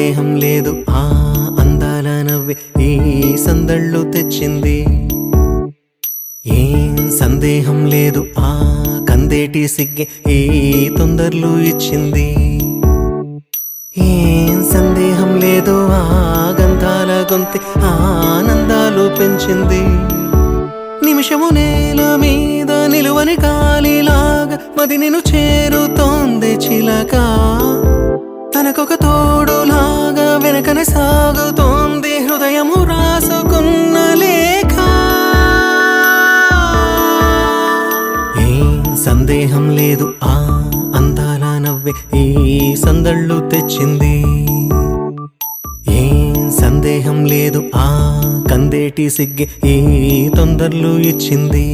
సందేహం లేదు ఆ అందాల నవ్వే ఈ సందళ్ళు తెచ్చింది. ఏం సందేహం లేదు ఆ కందేటి సిగ్గే ఈ తొందరలు ఇచ్చింది. ఏం సందేహం లేదు ఆ గంధాల గొంతె ఆనందాలు పెంచింది. నిమిషము నేల మీద నిలువని గాలిలాగా మది నిన్ను చేరుతోంది చిలక. తనకొక తోడులాగా వెనకనే సాగుతోంది హృదయము రాసుకున్న లేఖ. ఏం సందేహం లేదు ఆ అందాల నవ్వే ఈ సందళ్ళు తెచ్చింది. ఏం సందేహం లేదు ఆ కందేటి సిగ్గే ఈ తొందరలు ఇచ్చింది.